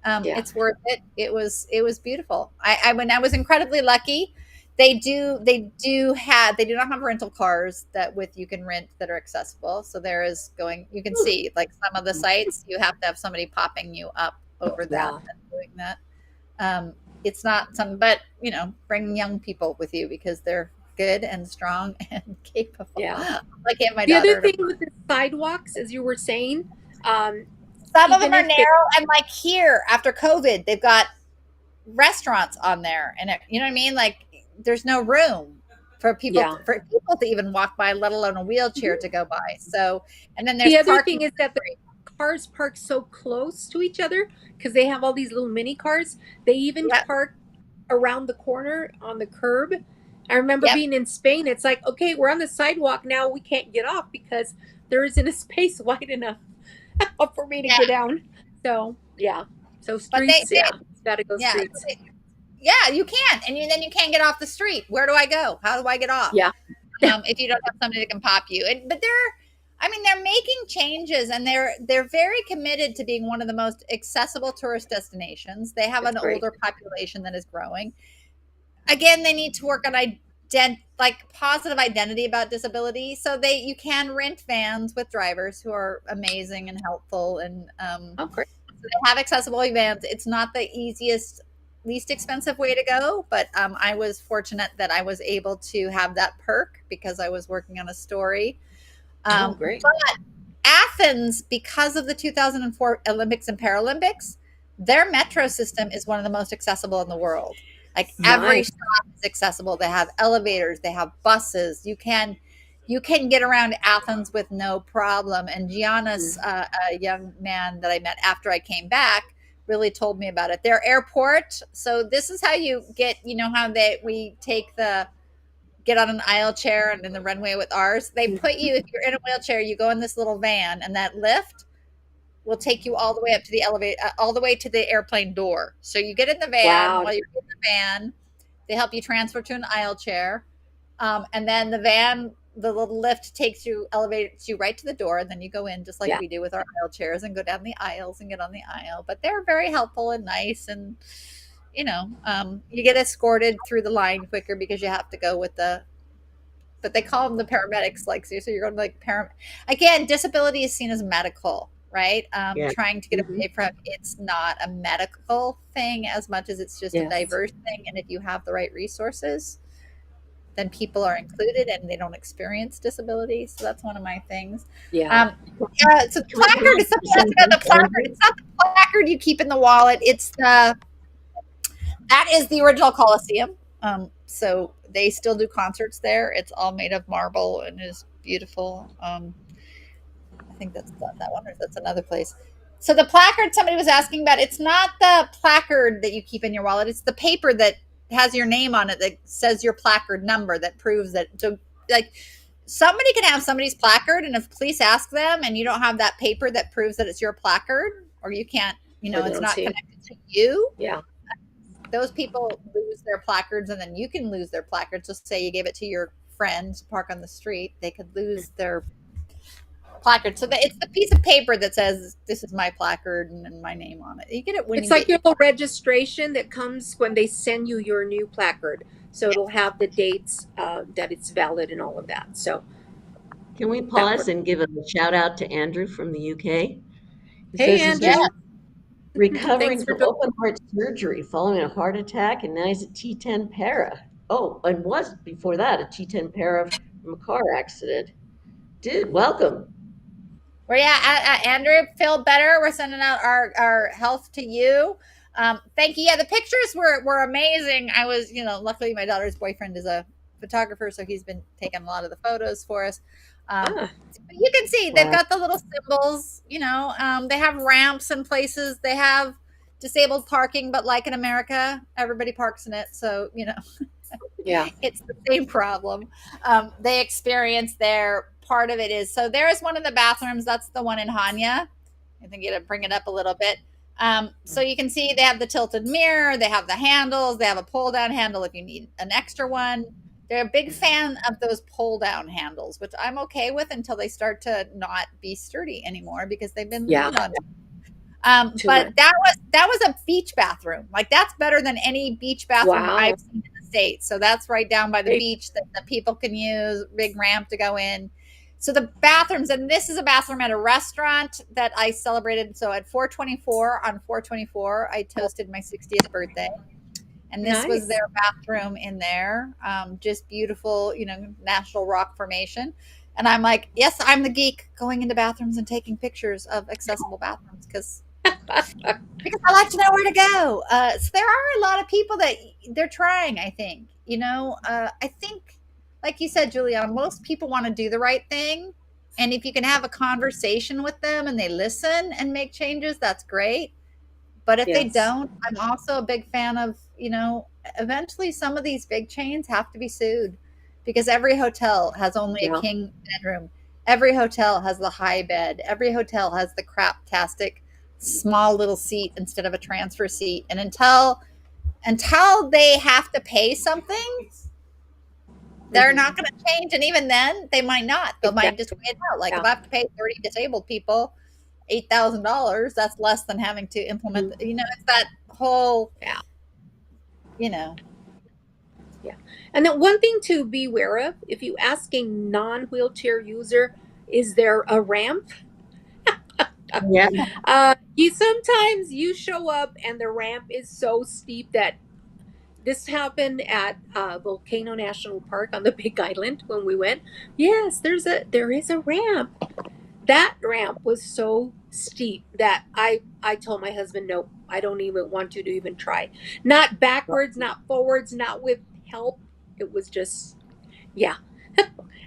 It's worth it. It was beautiful. When I was incredibly lucky. They do not have rental cars that you can rent that are accessible. So there is you can see like some of the sites, you have to have somebody popping you up over that and doing that. It's not but bring young people with you because they're good and strong and capable. Yeah. Like my the daughter. other thing with the sidewalks, as you were saying, some of them are narrow, and like here after COVID, they've got restaurants on there, and you know what I mean? Like there's no room for people to even walk by, let alone a wheelchair to go by. So, and then there's the other thing is that the cars park so close to each other because they have all these little mini cars. They even park around the corner on the curb. I remember being in Spain. It's like, okay, we're on the sidewalk now. We can't get off because there isn't a space wide enough for me to get down. So so streets, gotta go streets. Yeah, you can't, and then you can't get off the street. Where do I go? How do I get off? Yeah, if you don't have somebody that can pop you. But they're making changes, and they're very committed to being one of the most accessible tourist destinations. They have an older population that is growing. Again, they need to work on positive identity about disability. So you can rent vans with drivers who are amazing and helpful, and so they have accessible vans. It's not the least expensive way to go, but I was fortunate that I was able to have that perk because I was working on a story. Great. But Athens, because of the 2004 Olympics and Paralympics, their metro system is one of the most accessible in the world. Like every stop is accessible. They have elevators, they have buses. You can get around Athens with no problem. And Giannis, a young man that I met after I came back, really told me about it. Their airport. So this is how you get, how we get on an aisle chair and in the runway with ours. They put you, if you're in a wheelchair, you go in this little van, and that lift will take you all the way up to the elevator, all the way to the airplane door. So you get in the van. While you're in the van, they help you transfer to an aisle chair. And then the little lift elevates you right to the door, and then you go in just like we do with our aisle chairs and go down the aisles and get on the aisle. But they're very helpful and nice, and you get escorted through the line quicker because you have to go with but they call them the paramedics. Like, so you're going like again, disability is seen as medical, right? Trying to get away from it's not a medical thing as much as it's just a diverse thing. And if you have the right resources, then people are included and they don't experience disability. So that's one of my things. So the placard is something else about the placard. It's not the placard you keep in the wallet. It's that is the original Coliseum. So they still do concerts there. It's all made of marble and is beautiful. I think that's that one, or that's another place. So the placard somebody was asking about, it's not the placard that you keep in your wallet. It's the paper that has your name on it that says your placard number that proves that. So like somebody can have somebody's placard, and if police ask them and you don't have that paper that proves that it's your placard, or you can't, it's not connected to you. Yeah. Those people lose their placards, and then you can lose their placards. Just say you gave it to your friend park on the street, they could lose their placard. So it's the piece of paper that says this is my placard and my name on it. You get it when It's you like get your registration that comes when they send you your new placard. So it'll have the dates that it's valid and all of that. So Can we that pause works. and give a shout out to Andrew from the UK? He Hey, says he's yeah. just Andrew. recovering Thanks for from joining. open heart surgery following a heart attack, and now he's a T10 para. Oh, and was before that a T10 para from a car accident. Dude, welcome. Well, yeah, Andrew, feel better. We're sending out our health to you. Thank you. Yeah, the pictures were amazing. I was, luckily my daughter's boyfriend is a photographer, so he's been taking a lot of the photos for us. Ah, But you can see they've Wow. got the little symbols. They have ramps in places. They have disabled parking, but like in America, everybody parks in it. So yeah. it's the same problem they experience there. Part of it is, so there's one of the bathrooms. That's the one in Hanya. I think you got to bring it up a little bit. So you can see they have the tilted mirror, they have the handles, they have a pull down handle if you need an extra one. They're a big fan of those pull down handles, which I'm okay with until they start to not be sturdy anymore because they've been Yeah. leaned on. Too But much. that was a beach bathroom. Like that's better than any beach bathroom Wow. I've seen in the States. So that's right down by the Hey. beach that the people can use, big ramp to go in. So the bathrooms, and this is a bathroom at a restaurant that I celebrated. So at 424 on 424, I toasted my 60th birthday. And this was Nice. their bathroom in there. Just beautiful, National Rock Formation. And I'm like, yes, I'm the geek going into bathrooms and taking pictures of accessible bathrooms because I like to know where to go. So there are a lot of people that they're trying, I think. I think, like you said, Juliana, most people want to do the right thing. And if you can have a conversation with them and they listen and make changes, that's great. But if they Yes. don't, I'm also a big fan of, eventually some of these big chains have to be sued because every hotel has only a Yeah. king bedroom. Every hotel has the high bed. Every hotel has the crap-tastic small little seat instead of a transfer seat. And until they have to pay something, they're Mhm. not going to change. And even then, they might not. They might just Exactly. wait it out. Like Yeah. if I have to pay 30 disabled people $8,000, that's less than having to implement. Mhm. It's that whole, Yeah. Yeah. And then one thing to be aware of, if you ask a non-wheelchair user, is there a ramp? Yeah. You sometimes you show up and the ramp is so steep that this happened at Volcano National Park on the Big Island when we went. Yes, there is a ramp. That ramp was so steep that I told my husband, no, I don't even want you to even try. Not backwards, not forwards, not with help. It was just, yeah,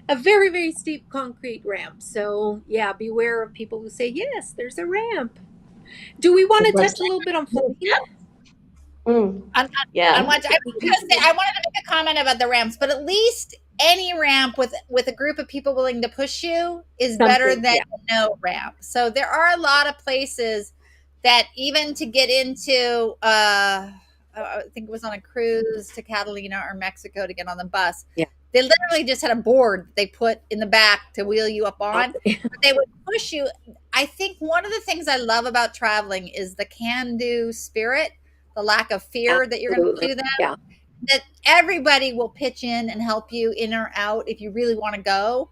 a very, very steep concrete ramp. So yeah, beware of people who say, yes, there's a ramp. Do we want to touch a little bit on floating? Mm. On Yeah. what I was going to say, I wanted to make a comment about the ramps, but at least any ramp with a group of people willing to push you is better Something, than yeah. no ramp. So there are a lot of places that even to get into, I think it was on a cruise to Catalina or Mexico to get on the bus. Yeah. They literally just had a board they put in the back to wheel you up on. Okay. But they would push you. I think one of the things I love about traveling is the can-do spirit, the lack of fear that you're going to Absolutely. do that. Yeah. That everybody will pitch in and help you in or out if you really want to go.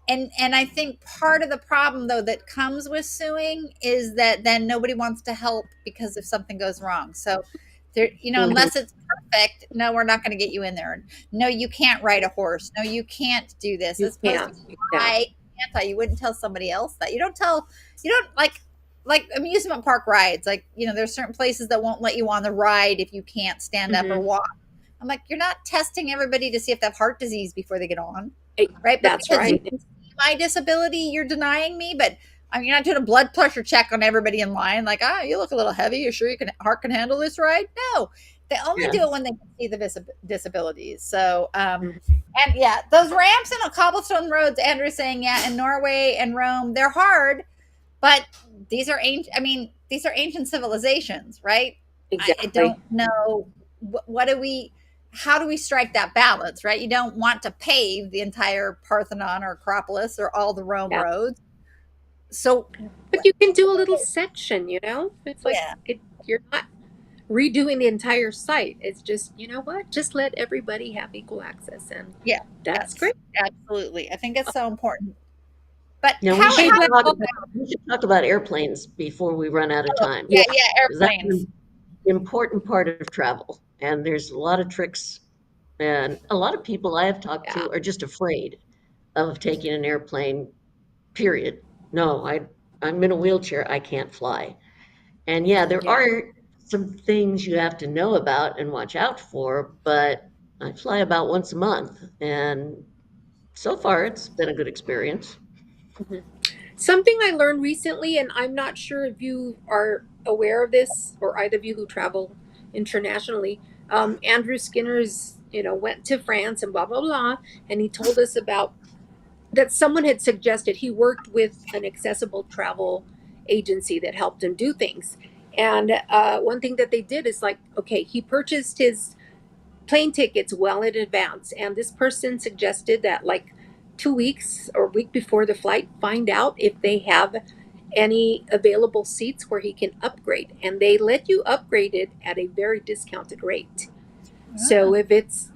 And I think part of the problem though that comes with suing is that then nobody wants to help because if something goes wrong. So there, Mhm. unless it's perfect, no, we're not going to get you in there. No, you can't ride a horse. No, you can't do this. You As opposed can't. to Yeah. why can't I? You wouldn't tell somebody else that. You don't like amusement park rides. Like, there's certain places that won't let you on the ride if you can't stand up or Mhm. walk. I'm like, you're not testing everybody to see if they have heart disease before they get on, Hey, right? But that's because you right. can see my disability, you're denying me. But you're not doing a blood pressure check on everybody in line. Like, you look a little heavy. You sure heart can handle this ride? No, they only Yeah. do it when they can see the disabilities. So, Mhm. and yeah, those ramps and cobblestone roads. Andrew's saying, yeah, in Norway and Rome, they're hard, but these are ancient. I mean, these are ancient civilizations, right? I Exactly. don't know what do we how do we strike that balance, right? You don't want to pave the entire Parthenon or Acropolis or all the Rome roads. So, but you can do a little section, It's like you're not redoing the entire site. It's just, you know what? Just let everybody have equal access, and that's great. Absolutely. I think it's so important. But now how we should talk about airplanes before we run out of time. Airplanes. That's an important part of travel, and there's a lot of tricks, and a lot of people I have talked to are just afraid of taking an airplane, period. No, I'm in a wheelchair, I can't fly. And there are some things you have to know about and watch out for, but I fly about once a month, and so far it's been a good experience. Something I learned recently, and I'm not sure if you are aware of this, or either of you who travel internationally. Andrew Skinner's, went to France and blah blah blah, and he told us about that someone had suggested he worked with an accessible travel agency that helped him do things. And one thing that they did is like, okay, he purchased his plane tickets well in advance, and this person suggested that like 2 weeks or a week before the flight, find out if they have any available seats where he can upgrade, and they let you upgrade it at a very discounted rate. So if it's,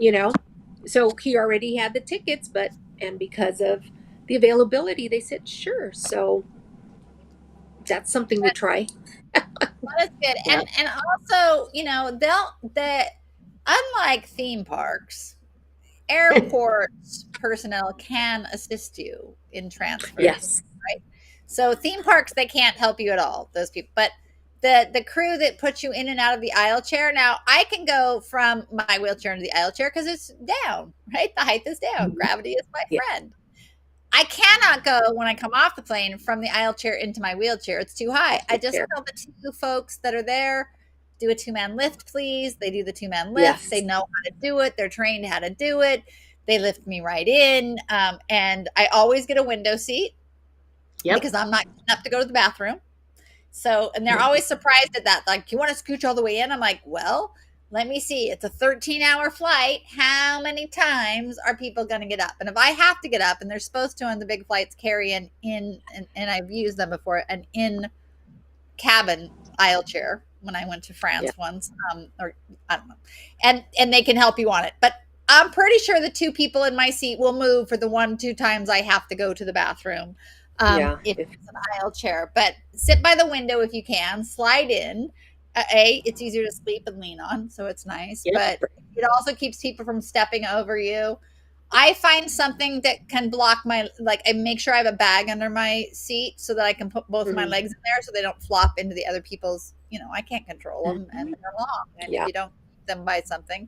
so he already had the tickets, and because of the availability, they said sure. So that's something to try. That's good. And also, unlike theme parks, airports personnel can assist you in transfer. Yes. Right. So theme parks, they can't help you at all, those people. But the crew that puts you in and out of the aisle chair, now I can go from my wheelchair into the aisle chair because it's down, right? The height is down. Gravity is my friend. I cannot go when I come off the plane from the aisle chair into my wheelchair. It's too high. I just tell the two folks that are there, do a 2-man lift, please. They do the 2-man lift. They know how to do it. They're trained how to do it. They lift me right in. And I always get a window seat because I'm not getting up to go to the bathroom. So, and they're always surprised at that. Like, you want to scooch all the way in? I'm like, well, let me see. It's a 13-hour flight. How many times are people going to get up? And if I have to get up, and they're supposed to on the big flights carry and I've used them before, an in cabin aisle chair when I went to France once, or I don't know, and they can help you on it. But I'm pretty sure the two people in my seat will move for the 1-2 times I have to go to the bathroom. If it's an aisle chair, but sit by the window if you can, slide in. It's easier to sleep and lean on, so it's nice, but it also keeps people from stepping over you. I find something that can block I make sure I have a bag under my seat so that I can put both of my legs in there so they don't flop into the other people's, I can't control them and they're long. And if you don't keep them by something.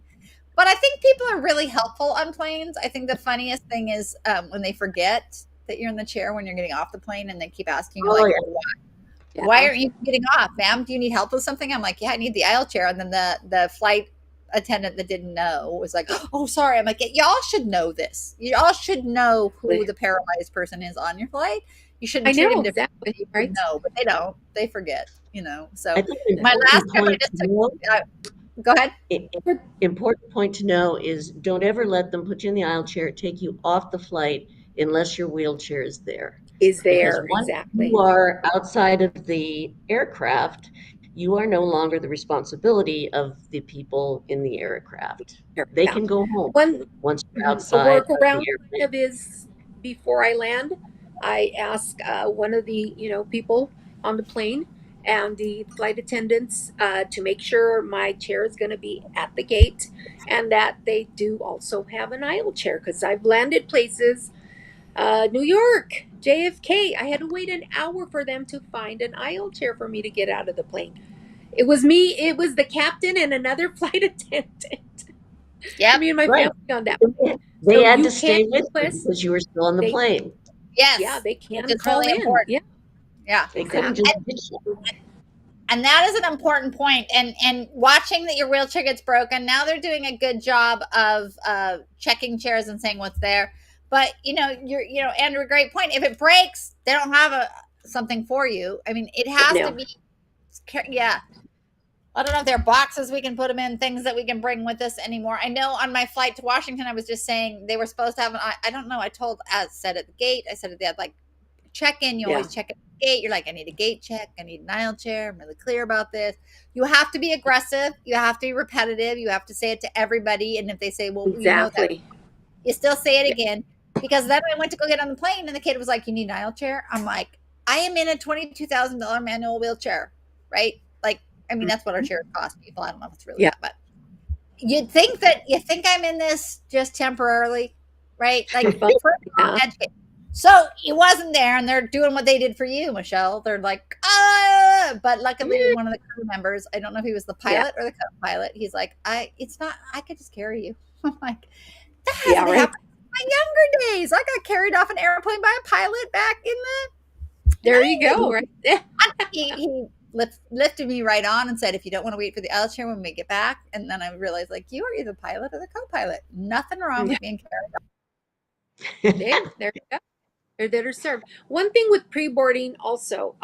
But I think people are really helpful on planes. I think the funniest thing is when they forget that you're in the chair when you're getting off the plane and they keep asking you why aren't you getting off, ma'am? Do you need help with something? I'm like, I need the aisle chair. And then the flight attendant that didn't know was like, oh, sorry. I'm like, y'all should know this. Y'all should know who the paralyzed person is on your flight. You shouldn't treat them differently, right? No, but they don't. They forget, So my last trip, I just took. Go ahead. Important point to know is don't ever let them put you in the aisle chair, take you off the flight unless your wheelchair is there. Because once you are outside of the aircraft, you are no longer the responsibility of the people in the aircraft. They can go home once you're outside. A workaround is before I land, I ask one of the people on the plane and the flight attendants to make sure my chair is going to be at the gate, and that they do also have an aisle chair, because I've landed places. New York, JFK, I had to wait an hour for them to find an aisle chair for me to get out of the plane. It was me, it was the captain and another flight attendant. Yeah, me and my family on that. They had to stay with you because you were still on the plane. Yes. Yeah, they can it's call really in. Important. Yeah. They couldn't just and that is an important point. And watching that your wheelchair gets broken, now they're doing a good job of checking chairs and saying what's there. But Andrew, great point. If it breaks, they don't have something for you. I mean, it has to be, I don't know if there are boxes we can put them in, things that we can bring with us anymore. I know on my flight to Washington, I was just saying they were supposed to have I don't know. I said at the gate, I said at the like check in. You always check at the gate. You're like, I need a gate check. I need an aisle chair. I'm really clear about this. You have to be aggressive. You have to be repetitive. You have to say it to everybody. And if they say, well, you know that, Exactly. you still say it again. Because then I went to go get on the plane and the kid was like, you need an aisle chair? I'm like, I am in a $22,000 manual wheelchair, right? Like, I mean, that's what our chairs cost people. I don't know if it's really Yeah. that, but you think I'm in this just temporarily, right? Like, Well, first of all, yeah. educate. So he wasn't there, and they're doing what they did for you, Michelle. They're like, ah, but luckily one of the crew members, I don't know if he was the Yeah. pilot or the co-pilot, he's like, I could just carry you. I'm like, that Yeah, hasn't right. happened in my younger days. I got carried off an airplane by a pilot back in the There you go. Right. Yeah. he lifted me right on and said, if you don't want to wait for the aisle chair when we get back. And then I realized, like, you are either pilot or the co-pilot. Nothing wrong with being carried. There you go. They're there to serve. One thing with pre-boarding also,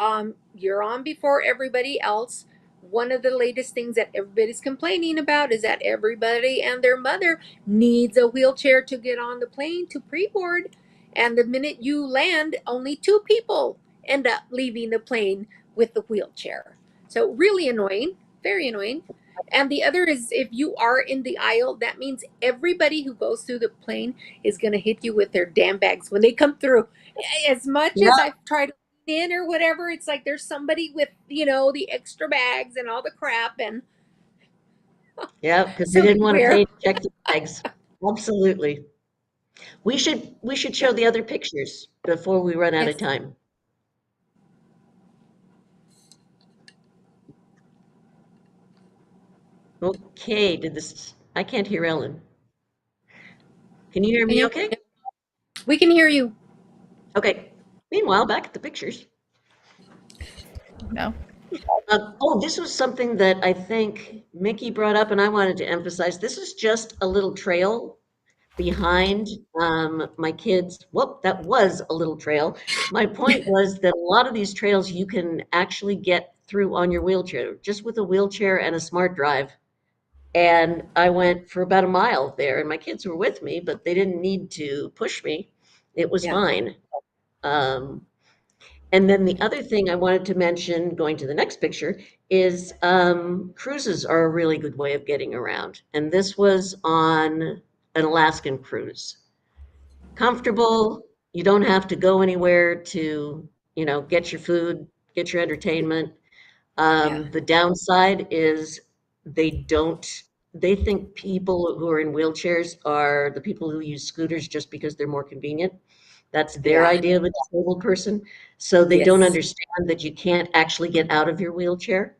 you're on before everybody else. One of the latest things that everybody's complaining about is that everybody and their mother needs a wheelchair to get on the plane to pre-board. And the minute you land, only 2 people end up leaving the plane with the wheelchair. So really annoying, very annoying. And the other is if you are in the aisle, that means everybody who goes through the plane is going to hit you with their damn bags when they come through. As much Yeah. as I've tried to lean in or whatever, it's like there's somebody with, the extra bags and all the crap. And Yeah, because so they didn't want to beware. pay to check the bags. Absolutely. We should show the other pictures before we run out of Yes. time. Okay, I can't hear Ellen. Can you hear me okay? We can hear you. Okay. Meanwhile, back at the pictures. No. This was something that I think Mickie brought up, and I wanted to emphasize. This is just a little trail behind my kids. Whoop, that was a little trail. My point was that a lot of these trails you can actually get through on your wheelchair, just with a wheelchair and a smart drive. And I went for about a mile there, and my kids were with me, but they didn't need to push me. It was Yeah. fine. And then the other thing I wanted to mention, going to the next picture, is cruises are a really good way of getting around. And this was on an Alaskan cruise. Comfortable, you don't have to go anywhere to, get your food, get your entertainment. Yeah. The downside is they don't, they think people who are in wheelchairs are the people who use scooters just because they're more convenient. That's their Yeah. idea of a disabled person. So they don't Yes. understand that you can't actually get out of your wheelchair.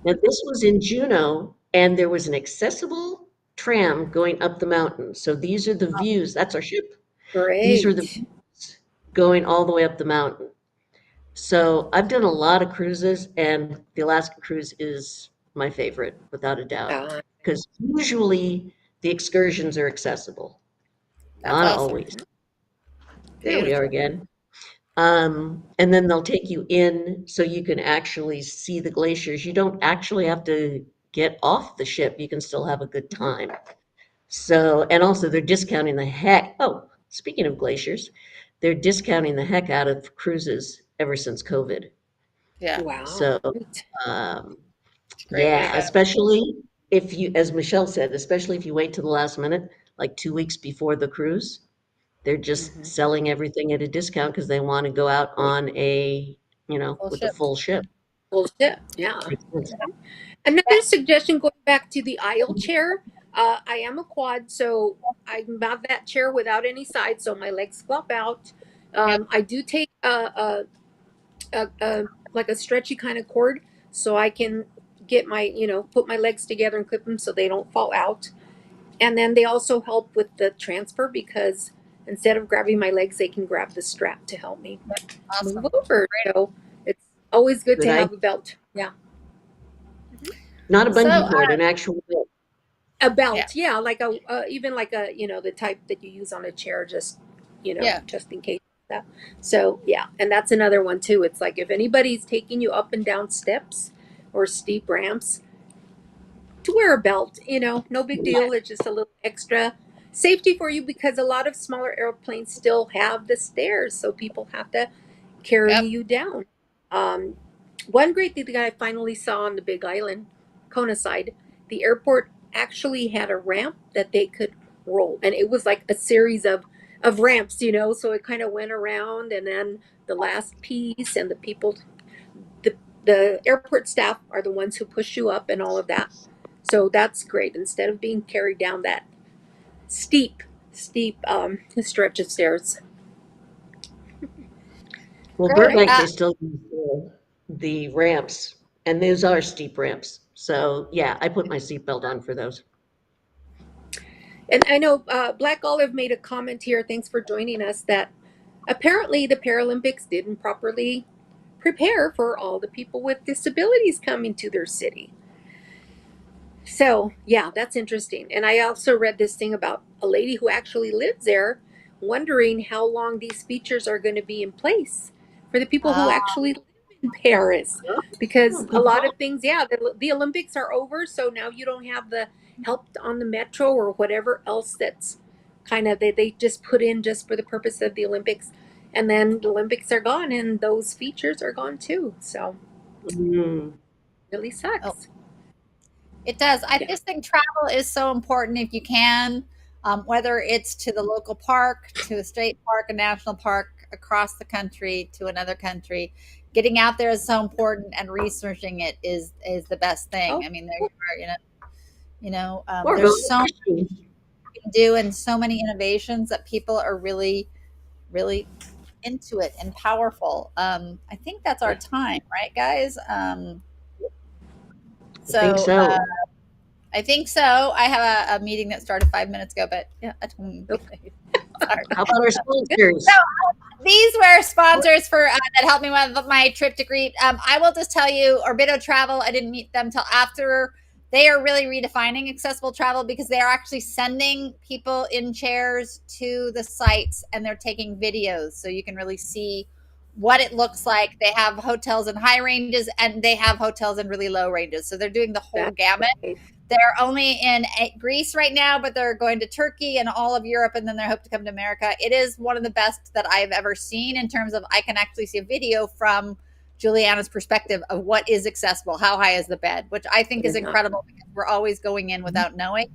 Now, this was in Juneau, and there was an accessible tram going up the mountain. So these are the views. That's our ship. These are the Great. views going all the way up the mountain. So I've done a lot of cruises, and the Alaska cruise is my favorite, without a doubt, because usually the excursions are accessible. That's Not awesome. always. There we are Beautiful. again. And then they'll take you in so you can actually see the glaciers. You don't actually have to get off the ship. You can still have a good time. So, and also they're discounting the heck. Oh, speaking of glaciers, they're discounting the heck out of cruises ever since COVID. Yeah. Wow. So, Great. Great way to yeah, go. especially if you, as Michelle said, especially if you wait to the last minute, like 2 weeks before the cruise, they're just selling everything at a discount because they want to go out on a, Full with a ship. full ship. Bullshit. Yeah. Makes sense. Another suggestion going back to the aisle chair. I am a quad, so I mount that chair without any sides, so my legs flop out. I do take like a stretchy kind of cord, so I can get my put my legs together and clip them so they don't fall out. And then they also help with the transfer because instead of grabbing my legs, they can grab the strap to help me Awesome. move over. So it's always good Good to have idea. a belt. Yeah. Not a bungee So, cord, an actual belt. A belt, yeah, like a even like a the type that you use on a chair, just Yeah. just in case. That. So yeah, and that's another one too. It's like if anybody's taking you up and down steps, or steep ramps, to wear a belt. No big deal. It's just a little extra safety for you, because a lot of smaller airplanes still have the stairs, so people have to carry Yep. you down. Um, One great thing that I finally saw on the Big Island, Kona side, the airport actually had a ramp that they could roll, and it was like a series of ramps, so it kind of went around, and then the last piece, and the the airport staff are the ones who push you up and all of that. So that's great. Instead of being carried down that steep stretch of stairs. Well, Great. Burbank, they still use the ramps, and those are steep ramps. So, yeah, I put my seatbelt on for those. And I know Black Olive made a comment here. Thanks for joining us. That apparently the Paralympics didn't properly prepare for all the people with disabilities coming to their city. So, yeah, that's interesting. And I also read this thing about a lady who actually lives there, wondering how long these features are going to be in place for the people who actually live in Paris. Because a lot of things, the Olympics are over, so now you don't have the help on the metro or whatever else that's kind of they just put in just for the purpose of the Olympics. And then the Olympics are gone, and those features are gone too. So, really sucks. Oh. It does. I just think travel is so important if you can, whether it's to the local park, to a state park, a national park, across the country, to another country. Getting out there is so important, and researching it is the best thing. Oh. I mean, there you are, Or there's so much going you can do, and so many innovations that people are really, really into it and powerful. I think that's our time, right, guys? I think so. I think so. I have a meeting that started 5 minutes ago, but yeah, I told them. How about our sponsors? So these were sponsors for that helped me with my trip to Crete. I will just tell you, Orbido Travel. I didn't meet them till after. They are really redefining accessible travel, because they are actually sending people in chairs to the sites, and they're taking videos so you can really see what it looks like. They have hotels in high ranges, and they have hotels in really low ranges. So they're doing the whole gamut. They're only in Greece right now, but they're going to Turkey and all of Europe, and then they hope to come to America. It is one of the best that I've ever seen, in terms of I can actually see a video from Juliana's perspective of what is accessible, how high is the bed, which I think is incredible, because we're always going in without knowing.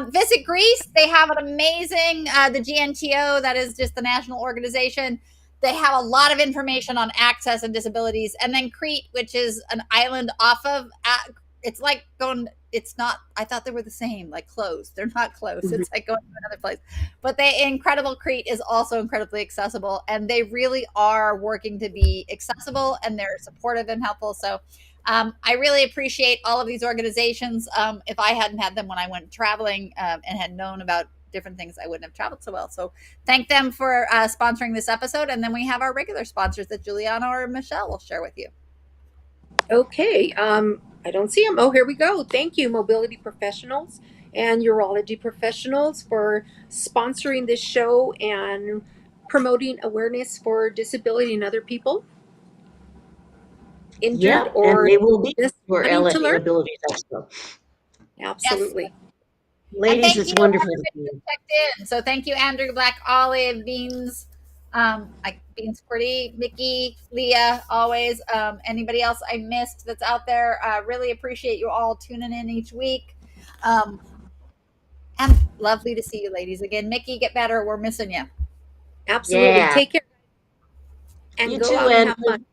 Visit Greece. They have an amazing, the GNTO, that is just the national organization. They have a lot of information on access and disabilities. And then Crete, which is an island off of, it's like going, it's not, I thought they were the same, like close. They're not close. Mm-hmm. It's like going to another place. But the incredible Crete is also incredibly accessible, and they really are working to be accessible, and they're supportive and helpful. So I really appreciate all of these organizations. If I hadn't had them when I went traveling and had known about different things, I wouldn't have traveled so well. So thank them for sponsoring this episode. And then we have our regular sponsors that Juliana or Michelle will share with you. Okay. I don't see them. Oh, here we go. Thank you, Mobility Professionals and Urology Professionals, for sponsoring this show and promoting awareness for disability in other people injured or and they will be just for wanting to learn. Abilities Expo. Absolutely. Yes. Ladies, it's wonderful to be checked in. So thank you, Andrew, Black Olive, Beans, Beans Squirty, Mickey, Leah, always. Anybody else I missed that's out there? Really appreciate you all tuning in each week. And lovely to see you ladies again. Mickey, get better. We're missing you. Absolutely. Yeah. Take care. And you go too, out and have fun.